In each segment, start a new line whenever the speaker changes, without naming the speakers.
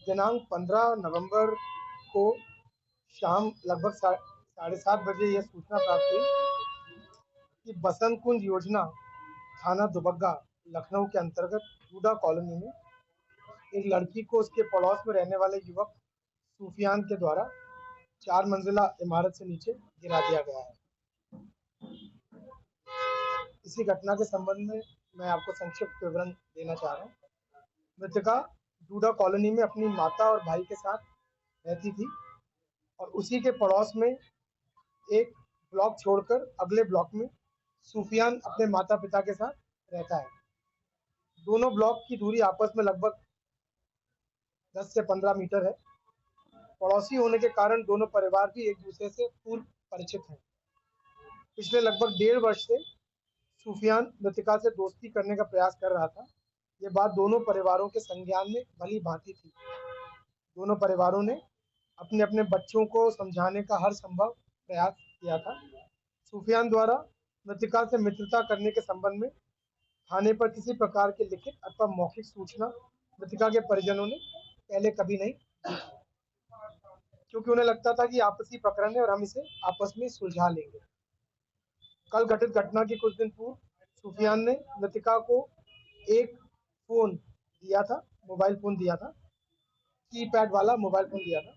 दिनांक 15 नवंबर को शाम लगभग 7:30 बजे यह सूचना प्राप्त हुई कि बसंत कुंज योजना थाना दुबग्गा लखनऊ के अंतर्गत हूडा कॉलोनी में एक लड़की को उसके पड़ोस में रहने वाले युवक सूफियान के द्वारा 4 मंजिला इमारत से नीचे गिरा दिया गया है। इसी घटना के संबंध में मैं आपको संक्षिप्त विवरण देना चाह रहा हूँ। मृतका हूडा कॉलोनी में अपनी माता और भाई के साथ रहती थी और उसी के पड़ोस में एक ब्लॉक छोड़कर अगले ब्लॉक में सूफियान अपने माता पिता के साथ रहता है। दोनों ब्लॉक की दूरी आपस में लगभग 10 से 15 मीटर है। पड़ोसी होने के कारण दोनों परिवार भी एक दूसरे से पूर्व परिचित हैं। पिछले लगभग 1.5 वर्ष से सूफियान मृतका से दोस्ती करने का प्रयास कर रहा था। ये बात दोनों परिवारों के संज्ञान में भली भांति थी। दोनों परिवारों ने अपने अपने बच्चों को समझाने का हर संभव प्रयास किया था। सूफियान द्वारा मृतका से मित्रता करने के संबंध में थाने पर किसी प्रकार की लिखित अथवा मौखिक सूचना मृतका के परिजनों ने पहले कभी नहीं दी, क्योंकि उन्हें लगता था कि आपसी प्रकरण है और हम इसे आपस में सुलझा लेंगे। कल घटित घटना के कुछ दिन पूर्व सूफियान ने मृतका को एक फोन दिया था, मोबाइल फोन दिया था, कीपैड वाला मोबाइल फोन दिया था।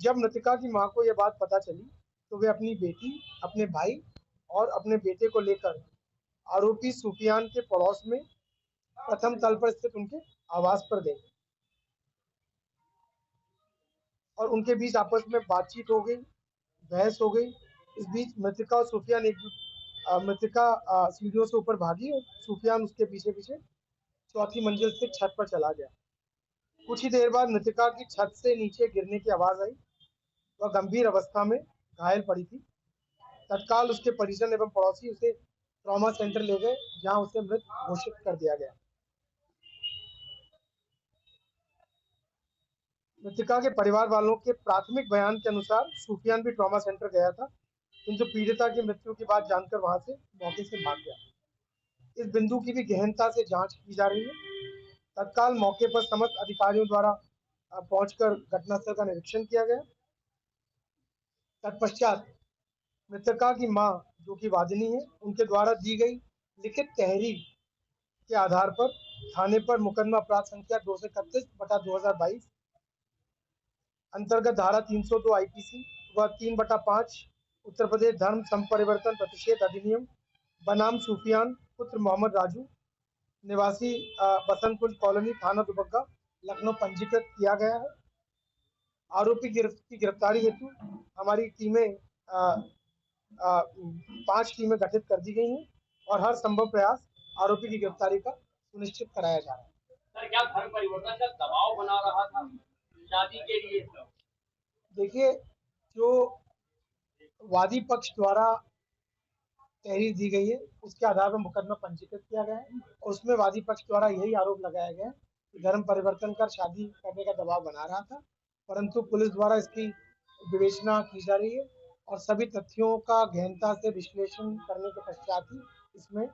जब मृतका की मां को यह बात पता चली तो वे अपनी बेटी, अपने भाई और अपने बेटे को लेकर आरोपी सूफियान के पड़ोस में प्रथम तल पर स्थित उनके आवास पर गए और उनके बीच आपस में बातचीत हो गई, बहस हो गई। इस बीच मृतका और सूफियान मृतका सीढ़ियों से ऊपर भागी और सूफियान उसके पीछे पीछे चौथी मंजिल से छत पर चला गया। कुछ ही देर बाद मृतका की छत से नीचे गिरने की आवाज आई। वह गंभीर अवस्था में घायल पड़ी थी। तत्काल उसके परिजन एवं पड़ोसी उसे ट्रॉमा सेंटर ले गए, जहां उसे मृत घोषित कर दिया गया। मृतका के परिवार वालों के प्राथमिक बयान के अनुसार सूफियान भी ट्रॉमा सेंटर गया था, किंतु पीड़िता की मृत्यु की बात जानकर वहां से मौके से भाग गया। इस बिंदु की भी गहनता से जांच की जा रही है। तत्काल मौके पर समस्त अधिकारियों द्वारा पहुंचकर घटनास्थल का निरीक्षण किया गया। तत्पश्चात मृतका की मां, जो कि वादिनी है, उनके द्वारा दी गई लिखित तहरीर के आधार पर थाने पर मुकदमा अपराध संख्या 231/2022 अंतर्गत धारा 302 आईपीसी व 3/5 उत्तर प्रदेश धर्म संपरिवर्तन प्रतिषेध अधिनियम बनाम सूफियान पुत्र मोहम्मद राजू निवासी बसंत कुंज कॉलोनी थाना दुबग्गा लखनऊ पंजीकृत किया गया है। आरोपी की गिरफ्तारी हेतु हमारी टीमें 5 टीमें गठित कर दी गई हैं और हर संभव प्रयास आरोपी की गिरफ्तारी का सुनिश्चित कराया जा रहा है।
सर, क्या धर्म परिवर्तन का दबाव बना रहा था शादी के लिए?
देखिए, जो वादी पक्ष द्वारा तहरीर दी गई है उसके आधार पर मुकदमा पंजीकृत किया गया है और उसमें वादी पक्ष द्वारा यही आरोप लगाया गया है कि धर्म परिवर्तन कर शादी करने का दबाव बना रहा था, परंतु पुलिस द्वारा इसकी विवेचना की जा रही है और सभी तथ्यों का गहनता से विश्लेषण करने के पश्चात ही इसमें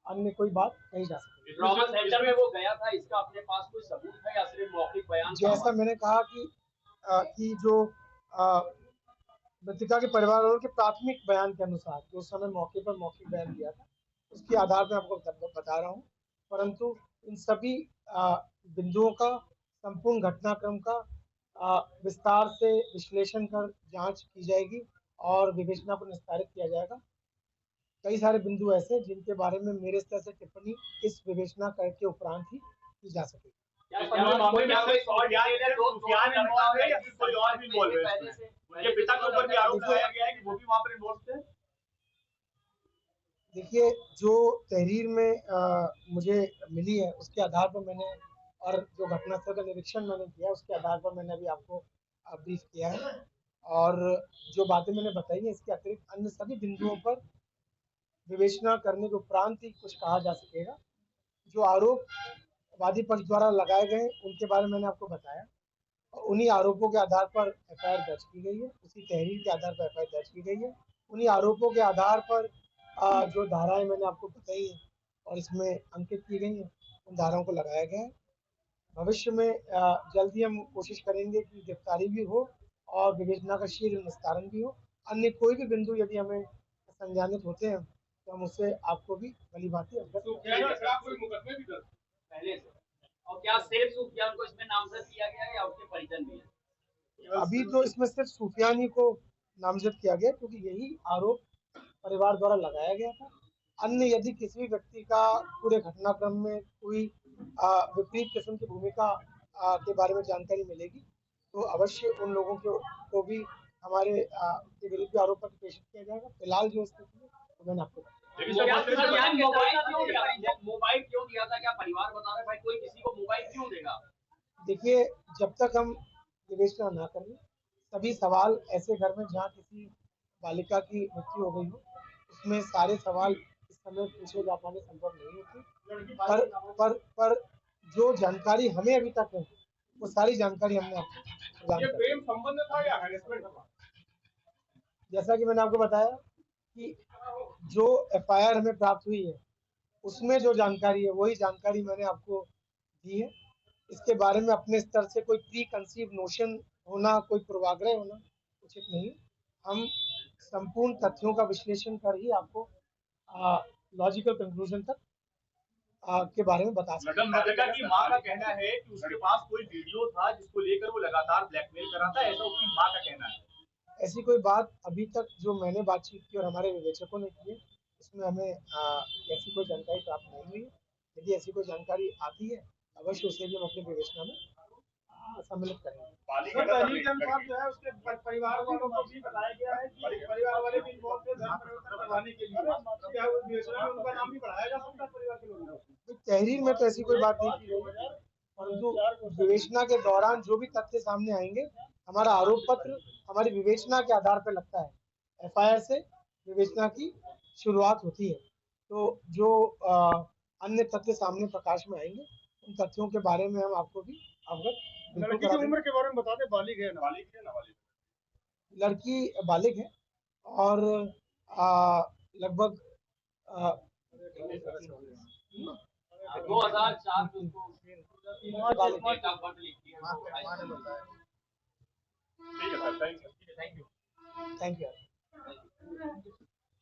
अन्य कोई बात कही जा सकती है।
ट्रॉमा सेंटर में वो गया था, इसका अपने पास कोई सबूत है या सिर्फ मौखिक बयान?
जैसा मैंने कहा कि जो मृतका के परिवार वालों के प्राथमिक बयान के अनुसार जो उस समय मौके पर मौखिक बयान दिया था उसके आधार पर आपको बता रहा हूँ, परंतु इन सभी बिंदुओं का, संपूर्ण घटनाक्रम का विस्तार से विश्लेषण कर जांच की जाएगी और विवेचना को निस्तारित किया जाएगा। कई सारे बिंदु ऐसे जिनके बारे में मेरे स्तर से टिप्पणी इस विवेचना के उपरांत ही की जा सकेगी। देखिए, जो तहरीर में मुझे मिली है उसके आधार पर मैंने, और जो घटनास्थल का निरीक्षण मैंने किया उसके आधार पर मैंने अभी आपको ब्रीफ किया है और जो बातें मैंने बताई है इसके अतिरिक्त अन्य सभी बिंदुओं पर विवेचना करने के उपरांत ही कुछ कहा जा सकेगा। जो आरोप वादी पक्ष द्वारा लगाए गए उनके बारे में मैंने आपको बताया और उन्हीं आरोपों के आधार पर एफआईआर दर्ज की गई है, उसी तहरीर के आधार पर एफआईआर दर्ज की गई है। उन्हीं आरोपों के आधार पर जो धाराएं मैंने आपको बताई है और इसमें अंकित की गई हैं उन धाराओं को लगाया गया है। भविष्य में जल्द ही हम कोशिश करेंगे कि गिरफ्तारी भी हो और विवेचना का शीघ्र निस्तारण भी हो। अन्य कोई भी बिंदु यदि हमें संज्ञानित होते हैं तो हम उससे आपको भी भली भांति अवगत
तो क्या कोई मुकदमे भी दर्ज पहले से, और क्या सिर्फ सुफियान को इसमें नामजद किया गया है या उसके परिजन भी है?
अभी तो इसमें सिर्फ सुफियान ही को नामजद किया गया क्योंकि यही आरोप परिवार द्वारा लगाया गया था। अन्य यदि किसी भी व्यक्ति का पूरे घटनाक्रम में कोई विपरीत किस्म की भूमिका के बारे में जानकारी मिलेगी तो अवश्य उन लोगों को भी हमारे के विरुद्ध भी आरोप पत्र पेश किया जाएगा। फिलहाल जो स्थिति है तो मैंने आपको
मोबाइल क्यों दिया था? क्या परिवार बता रहा है भाई कोई किसी को मोबाइल क्यों देगा?
देखिए, जब तक हम विवेचना ना करें सभी सवाल ऐसे घर में जहाँ किसी बालिका की मृत्यु हो गई हो उसमें सारे सवाल इस समय पूछे जा पाने संभव नहीं होते। पर जो जानकारी हमें अभी तक है वो सारी जानकारी हमने आपको प्रदान कर दी।
प्रेम संबंध था या हैरेसमेंट था?
जैसा कि मैंने आपको बताया कि जो एफआईआर हमें प्राप्त हुई है उसमें जो जानकारी है वही जानकारी मैंने आपको दी है। इसके बारे में अपने स्तर से कोई प्री कंसीव नोशन होना, कोई पूर्वाग्रह होना उचित नहीं। हम संपूर्ण तथ्यों का विश्लेषण कर ही आपको लॉजिकल कंक्लूजन तक के बारे में बता सकते हैं।
मृतका की मां का कहना है कि उसके पास कोई वीडियो था जिसको लेकर वो लगातार ब्लैकमेल कर रहा था, ऐसा उसकी मां का कहना है।
ऐसी कोई बात अभी तक जो मैंने बातचीत की और हमारे विवेचकों ने की है उसमें हमें ऐसी कोई जानकारी प्राप्त नहीं हुई। यदि ऐसी कोई जानकारी आती है अवश्य उसे भी हम अपनी विवेचना में सम्मिलित करेंगे।
जो है उसके परिवार वालों को भी बताया गया है कि परिवार वाले भी इन्वॉल्व थे धर्म परिवर्तन करवाने के लिए, क्या विवेचना में उनका नाम भी बढ़ाया जा सकता है परिवार के लोगों को?
तहरीर में तो ऐसी कोई बात नहीं की गई, परंतु विवेचना के दौरान जो भी तथ्य सामने आएंगे हमारा आरोप पत्र हमारी विवेचना के आधार पर लगता है। एफआईआर से विवेचना की शुरुआत होती है तो जो अन्य तथ्य सामने प्रकाश में आएंगे उन तथ्यों के बारे में हम आपको भी अवगत
लड़की की उम्र के बारे में बता दें, बालिग है नाबालिग?
लड़की बालिग है और लगभग
2004
ठीक है sir, thank you.
Thank you.